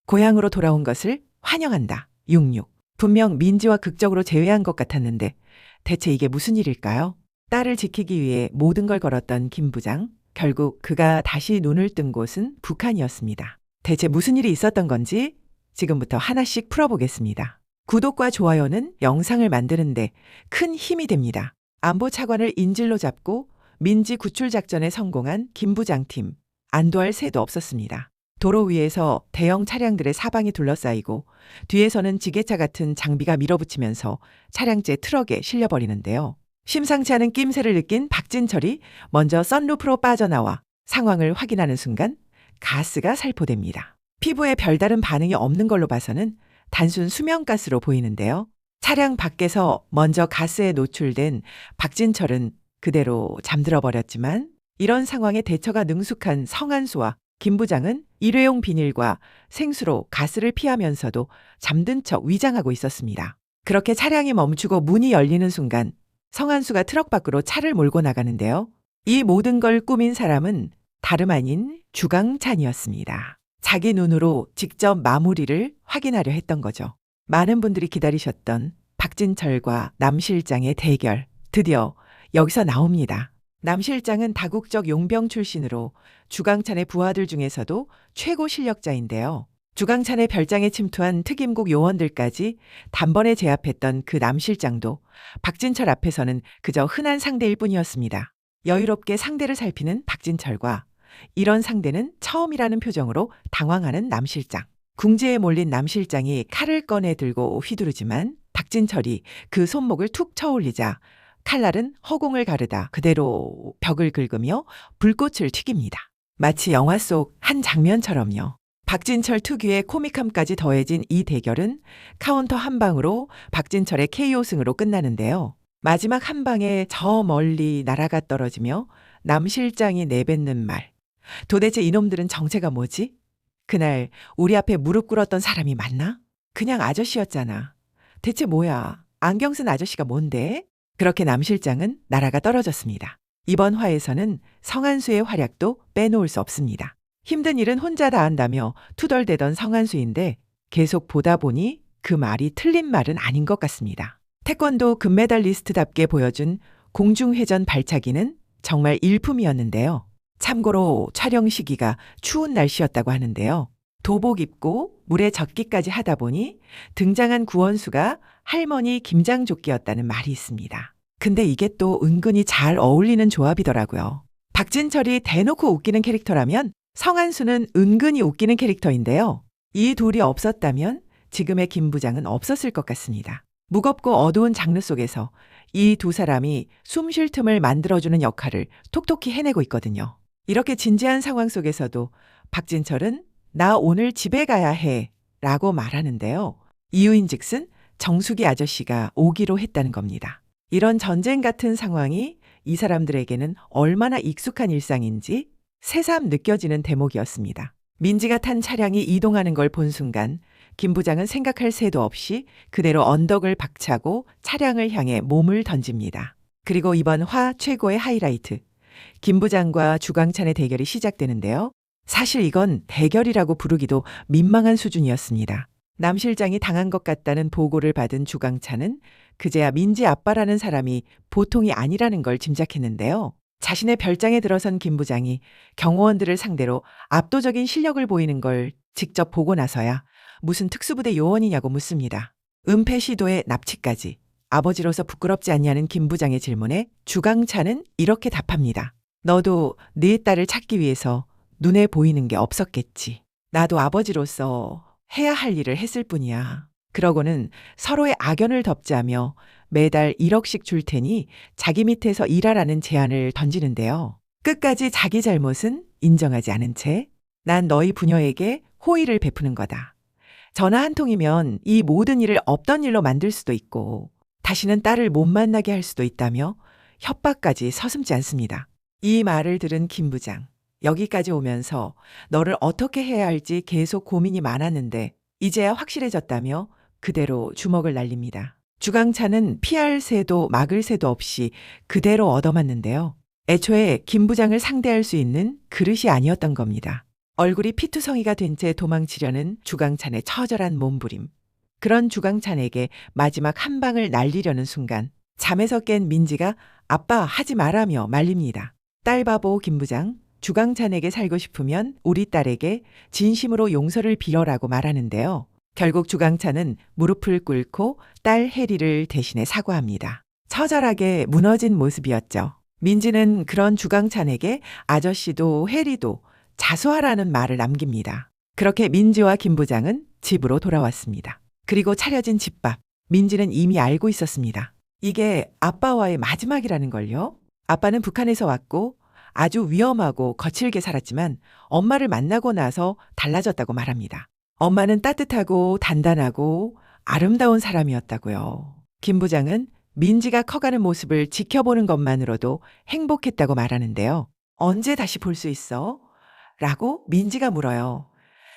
고향으로 돌아온 것을 환영한다. 66. 분명 민지와 극적으로 재회한 것 같았는데 대체 이게 무슨 일일까요? 딸을 지키기 위해 모든 걸 걸었던 김 부장. 결국 그가 다시 눈을 뜬 곳은 북한이었습니다. 대체 무슨 일이 있었던 건지 지금부터 하나씩 풀어보겠습니다. 구독과 좋아요는 영상을 만드는데 큰 힘이 됩니다. 안보 차관을 인질로 잡고 민지 구출 작전에 성공한 김 부장팀. 안도할 새도 없었습니다. 도로 위에서 대형 차량들의 사방이 둘러싸이고 뒤에서는 지게차 같은 장비가 밀어붙이면서 차량째 트럭에 실려버리는데요. 심상치 않은 낌새를 느낀 박진철이 먼저 썬루프로 빠져나와 상황을 확인하는 순간 가스가 살포됩니다. 피부에 별다른 반응이 없는 걸로 봐서는 단순 수면가스로 보이는데요. 차량 밖에서 먼저 가스에 노출된 박진철은 그대로 잠들어 버렸지만 이런 상황에 대처가 능숙한 성한수와 김 부장은 일회용 비닐과 생수로 가스를 피하면서도 잠든 척 위장하고 있었습니다. 그렇게 차량이 멈추고 문이 열리는 순간 성한수가 트럭 밖으로 차를 몰고 나가는데요. 이 모든 걸 꾸민 사람은 다름 아닌 주강찬이었습니다. 자기 눈으로 직접 마무리를 확인하려 했던 거죠. 많은 분들이 기다리셨던 박진철과 남 실장의 대결, 드디어 여기서 나옵니다. 남 실장은 다국적 용병 출신으로 주강찬의 부하들 중에서도 최고 실력자인데요. 주강찬의 별장에 침투한 특임국 요원들까지 단번에 제압했던 그 남 실장도 박진철 앞에서는 그저 흔한 상대일 뿐이었습니다. 여유롭게 상대를 살피는 박진철과 이런 상대는 처음이라는 표정으로 당황하는 남 실장. 궁지에 몰린 남 실장이 칼을 꺼내 들고 휘두르지만 박진철이 그 손목을 툭 쳐올리자 칼날은 허공을 가르다 그대로 벽을 긁으며 불꽃을 튀깁니다. 마치 영화 속 한 장면처럼요. 박진철 특유의 코믹함까지 더해진 이 대결은 카운터 한 방으로 박진철의 KO 승으로 끝나는데요. 마지막 한 방에 저 멀리 날아가 떨어지며 남 실장이 내뱉는 말. 도대체 이놈들은 정체가 뭐지? 그날 우리 앞에 무릎 꿇었던 사람이 맞나? 그냥 아저씨였잖아. 대체 뭐야? 안경 쓴 아저씨가 뭔데? 그렇게 남 실장은 날아가 떨어졌습니다. 이번 화에서는 성한수의 활약도 빼놓을 수 없습니다. 힘든 일은 혼자 다 한다며 투덜대던 성한수인데 계속 보다 보니 그 말이 틀린 말은 아닌 것 같습니다. 태권도 금메달리스트답게 보여준 공중회전 발차기는 정말 일품이었는데요. 참고로 촬영 시기가 추운 날씨였다고 하는데요. 도복 입고 물에 젖기까지 하다 보니 등장한 구원수가 할머니 김장조끼였다는 말이 있습니다. 근데 이게 또 은근히 잘 어울리는 조합이더라고요. 박진철이 대놓고 웃기는 캐릭터라면 성한수는 은근히 웃기는 캐릭터인데요. 이 둘이 없었다면 지금의 김 부장은 없었을 것 같습니다. 무겁고 어두운 장르 속에서 이 두 사람이 숨 쉴 틈을 만들어주는 역할을 톡톡히 해내고 있거든요. 이렇게 진지한 상황 속에서도 박진철은 나 오늘 집에 가야 해 라고 말하는데요. 이유인즉슨 정수기 아저씨가 오기로 했다는 겁니다. 이런 전쟁 같은 상황이 이 사람들에게는 얼마나 익숙한 일상인지 새삼 느껴지는 대목이었습니다. 민지가 탄 차량이 이동하는 걸 본 순간 김 부장은 생각할 새도 없이 그대로 언덕을 박차고 차량을 향해 몸을 던집니다. 그리고 이번 화 최고의 하이라이트. 김 부장과 주강찬의 대결이 시작되는데요. 사실 이건 대결이라고 부르기도 민망한 수준이었습니다. 남 실장이 당한 것 같다는 보고를 받은 주강찬은 그제야 민지 아빠라는 사람이 보통이 아니라는 걸 짐작했는데요. 자신의 별장에 들어선 김 부장이 경호원들을 상대로 압도적인 실력을 보이는 걸 직접 보고 나서야 무슨 특수부대 요원이냐고 묻습니다. 은폐 시도에 납치까지. 아버지로서 부끄럽지 않냐는 김 부장의 질문에 주강찬은 이렇게 답합니다. 너도 네 딸을 찾기 위해서 눈에 보이는 게 없었겠지. 나도 아버지로서 해야 할 일을 했을 뿐이야. 그러고는 서로의 악연을 덮자며 매달 1억씩 줄 테니 자기 밑에서 일하라는 제안을 던지는데요. 끝까지 자기 잘못은 인정하지 않은 채 난 너희 부녀에게 호의를 베푸는 거다. 전화 한 통이면 이 모든 일을 없던 일로 만들 수도 있고 다시는 딸을 못 만나게 할 수도 있다며 협박까지 서슴지 않습니다. 이 말을 들은 김 부장. 여기까지 오면서 너를 어떻게 해야 할지 계속 고민이 많았는데 이제야 확실해졌다며 그대로 주먹을 날립니다. 주강찬은 피할 새도 막을 새도 없이 그대로 얻어맞는데요. 애초에 김 부장을 상대할 수 있는 그릇이 아니었던 겁니다. 얼굴이 피투성이가 된 채 도망치려는 주강찬의 처절한 몸부림. 그런 주강찬에게 마지막 한 방을 날리려는 순간 잠에서 깬 민지가 아빠 하지 말라며 말립니다. 딸 바보 김 부장, 주강찬에게 살고 싶으면 우리 딸에게 진심으로 용서를 빌어라고 말하는데요. 결국 주강찬은 무릎을 꿇고 딸 혜리를 대신해 사과합니다. 처절하게 무너진 모습이었죠. 민지는 그런 주강찬에게 아저씨도 혜리도 자수하라는 말을 남깁니다. 그렇게 민지와 김 부장은 집으로 돌아왔습니다. 그리고 차려진 집밥. 민지는 이미 알고 있었습니다. 이게 아빠와의 마지막이라는 걸요. 아빠는 북한에서 왔고 아주 위험하고 거칠게 살았지만 엄마를 만나고 나서 달라졌다고 말합니다. 엄마는 따뜻하고 단단하고 아름다운 사람이었다고요. 김 부장은 민지가 커가는 모습을 지켜보는 것만으로도 행복했다고 말하는데요. 언제 다시 볼 수 있어? 라고 민지가 물어요.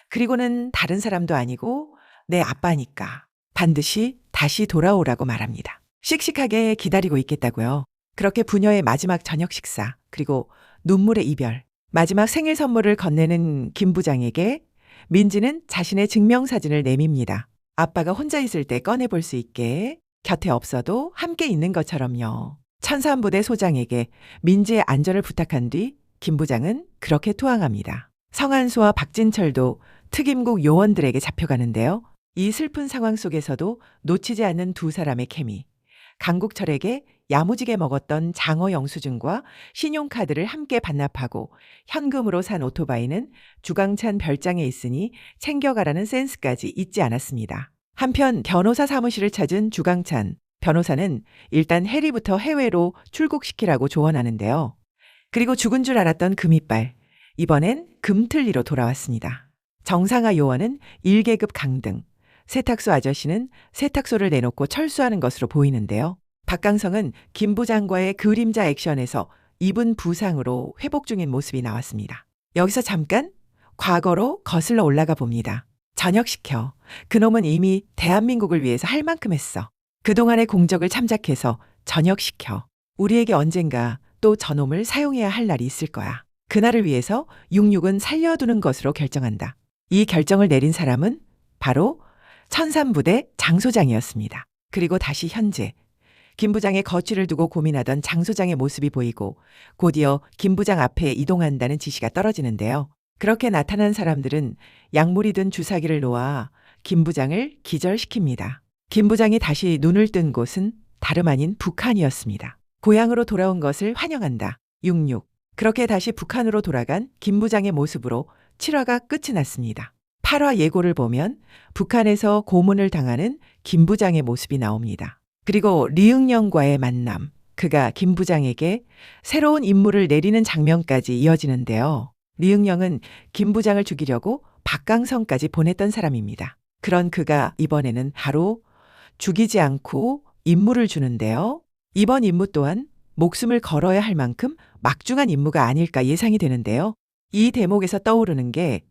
그리고는 다른 사람도 아니고 내 아빠니까 반드시 다시 돌아오라고 말합니다. 씩씩하게 기다리고 있겠다고요. 그렇게 부녀의 마지막 저녁 식사, 그리고 눈물의 이별, 마지막 생일 선물을 건네는 김 부장에게 민지는 자신의 증명사진을 내밉니다. 아빠가 혼자 있을 때 꺼내볼 수 있게, 곁에 없어도 함께 있는 것처럼요. 천산부대 소장에게 민지의 안전을 부탁한 뒤 김 부장은 그렇게 투항합니다. 성한수와 박진철도 특임국 요원들에게 잡혀가는데요. 이 슬픈 상황 속에서도 놓치지 않는 두 사람의 케미. 강국철에게 야무지게 먹었던 장어 영수증과 신용카드를 함께 반납하고 현금으로 산 오토바이는 주강찬 별장에 있으니 챙겨가라는 센스까지 잊지 않았습니다. 한편 변호사 사무실을 찾은 주강찬 변호사는 일단 해리부터 해외로 출국시키라고 조언하는데요. 그리고 죽은 줄 알았던 금이빨, 이번엔 금틀리로 돌아왔습니다. 정상아 요원은 1계급 강등, 세탁소 아저씨는 세탁소를 내놓고 철수하는 것으로 보이는데요. 박강성은 김 부장과의 그림자 액션에서 입은 부상으로 회복 중인 모습이 나왔습니다. 여기서 잠깐 과거로 거슬러 올라가 봅니다. 전역시켜. 그놈은 이미 대한민국을 위해서 할 만큼 했어. 그동안의 공적을 참작해서 전역시켜. 우리에게 언젠가 또 저놈을 사용해야 할 날이 있을 거야. 그날을 위해서 66은 살려두는 것으로 결정한다. 이 결정을 내린 사람은 바로 천산부대 장 소장이었습니다. 그리고 다시 현재 김 부장의 거취를 두고 고민하던 장 소장의 모습이 보이고 곧이어 김 부장 앞에 이동한다는 지시가 떨어지는데요. 그렇게 나타난 사람들은 약물이 든 주사기를 놓아 김 부장을 기절시킵니다. 김 부장이 다시 눈을 뜬 곳은 다름 아닌 북한이었습니다. 고향으로 돌아온 것을 환영한다. 66. 그렇게 다시 북한으로 돌아간 김 부장의 모습으로 7화가 끝이 났습니다. 8화 예고를 보면 북한에서 고문을 당하는 김 부장의 모습이 나옵니다. 그리고 리응령과의 만남, 그가 김 부장에게 새로운 임무를 내리는 장면까지 이어지는데요. 리응령은 김 부장을 죽이려고 박강성까지 보냈던 사람입니다. 그런 그가 이번에는 바로 죽이지 않고 임무를 주는데요. 이번 임무 또한 목숨을 걸어야 할 만큼 막중한 임무가 아닐까 예상이 되는데요. 이 대목에서 떠오르는 게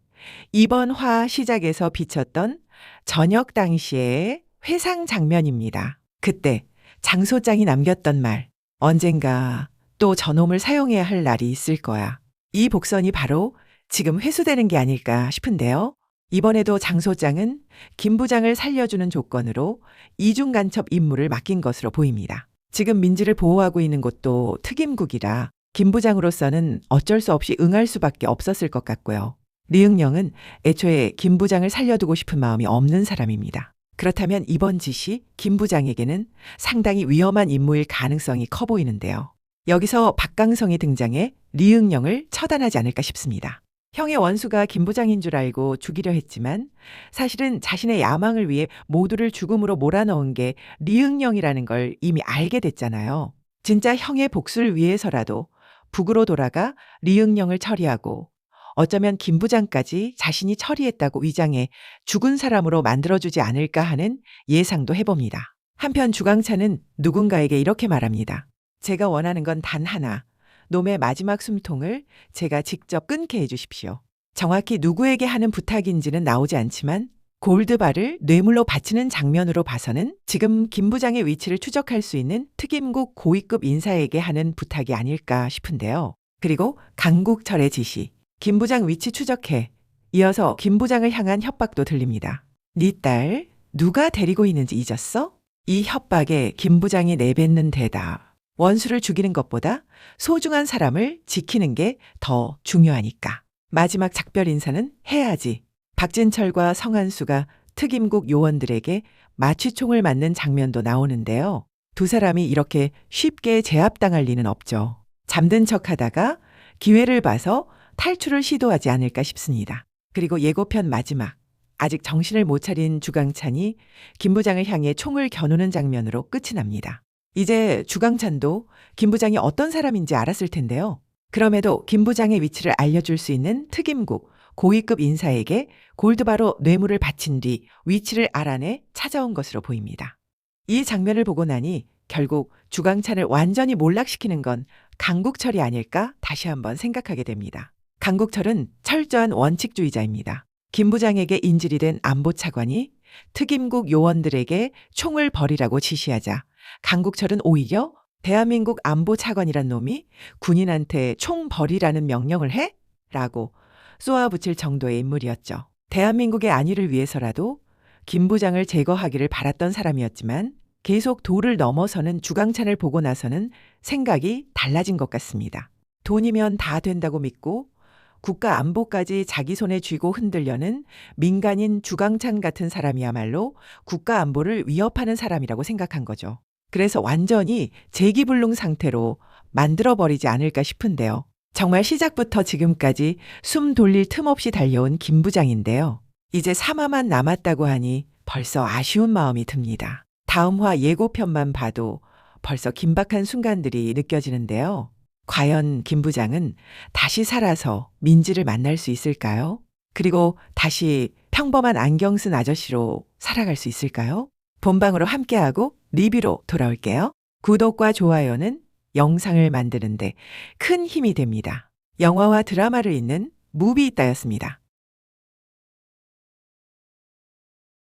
이번 화 시작에서 비쳤던 저녁 당시의 회상 장면입니다. 그때 장 소장이 남겼던 말, 언젠가 또 저놈을 사용해야 할 날이 있을 거야. 이 복선이 바로 지금 회수되는 게 아닐까 싶은데요. 이번에도 장 소장은 김 부장을 살려주는 조건으로 이중간첩 임무를 맡긴 것으로 보입니다. 지금 민지를 보호하고 있는 곳도 특임국이라 김 부장으로서는 어쩔 수 없이 응할 수밖에 없었을 것 같고요. 리응령은 애초에 김 부장을 살려두고 싶은 마음이 없는 사람입니다. 그렇다면 이번 짓이 김 부장에게는 상당히 위험한 임무일 가능성이 커 보이는데요. 여기서 박강성이 등장해 리응령을 처단하지 않을까 싶습니다. 형의 원수가 김 부장인 줄 알고 죽이려 했지만 사실은 자신의 야망을 위해 모두를 죽음으로 몰아넣은 게 리응령이라는 걸 이미 알게 됐잖아요. 진짜 형의 복수를 위해서라도 북으로 돌아가 리응령을 처리하고 어쩌면 김 부장까지 자신이 처리했다고 위장해 죽은 사람으로 만들어주지 않을까 하는 예상도 해봅니다. 한편 주강찬은 누군가에게 이렇게 말합니다. 제가 원하는 건 단 하나. 놈의 마지막 숨통을 제가 직접 끊게 해주십시오. 정확히 누구에게 하는 부탁인지는 나오지 않지만 골드바를 뇌물로 바치는 장면으로 봐서는 지금 김 부장의 위치를 추적할 수 있는 특임국 고위급 인사에게 하는 부탁이 아닐까 싶은데요. 그리고 강국철의 지시. 김 부장 위치 추적해. 이어서 김 부장을 향한 협박도 들립니다. 네 딸 누가 데리고 있는지 잊었어? 이 협박에 김 부장이 내뱉는 대답. 원수를 죽이는 것보다 소중한 사람을 지키는 게 더 중요하니까. 마지막 작별 인사는 해야지. 박진철과 성한수가 특임국 요원들에게 마취총을 맞는 장면도 나오는데요. 두 사람이 이렇게 쉽게 제압당할 리는 없죠. 잠든 척 하다가 기회를 봐서 탈출을 시도하지 않을까 싶습니다. 그리고 예고편 마지막. 아직 정신을 못 차린 주강찬이 김 부장을 향해 총을 겨누는 장면으로 끝이 납니다. 이제 주강찬도 김 부장이 어떤 사람인지 알았을 텐데요. 그럼에도 김 부장의 위치를 알려줄 수 있는 특임국 고위급 인사에게 골드바로 뇌물을 바친 뒤 위치를 알아내 찾아온 것으로 보입니다. 이 장면을 보고 나니 결국 주강찬을 완전히 몰락시키는 건 강국철이 아닐까 다시 한번 생각하게 됩니다. 강국철은 철저한 원칙주의자입니다. 김 부장에게 인질이 된 안보차관이 특임국 요원들에게 총을 버리라고 지시하자 강국철은 오히려 대한민국 안보차관이란 놈이 군인한테 총 버리라는 명령을 해? 라고 쏘아붙일 정도의 인물이었죠. 대한민국의 안위를 위해서라도 김 부장을 제거하기를 바랐던 사람이었지만 계속 도를 넘어서는 주강찬을 보고 나서는 생각이 달라진 것 같습니다. 돈이면 다 된다고 믿고 국가 안보까지 자기 손에 쥐고 흔들려는 민간인 주강찬 같은 사람이야말로 국가 안보를 위협하는 사람이라고 생각한 거죠. 그래서 완전히 재기불능 상태로 만들어버리지 않을까 싶은데요. 정말 시작부터 지금까지 숨 돌릴 틈 없이 달려온 김 부장인데요. 이제 3화만 남았다고 하니 벌써 아쉬운 마음이 듭니다. 다음 화 예고편만 봐도 벌써 긴박한 순간들이 느껴지는데요. 과연 김 부장은 다시 살아서 민지를 만날 수 있을까요? 그리고 다시 평범한 안경 쓴 아저씨로 살아갈 수 있을까요? 본방으로 함께하고 리뷰로 돌아올게요. 구독과 좋아요는 영상을 만드는데 큰 힘이 됩니다. 영화와 드라마를 잇는 무비있다였습니다.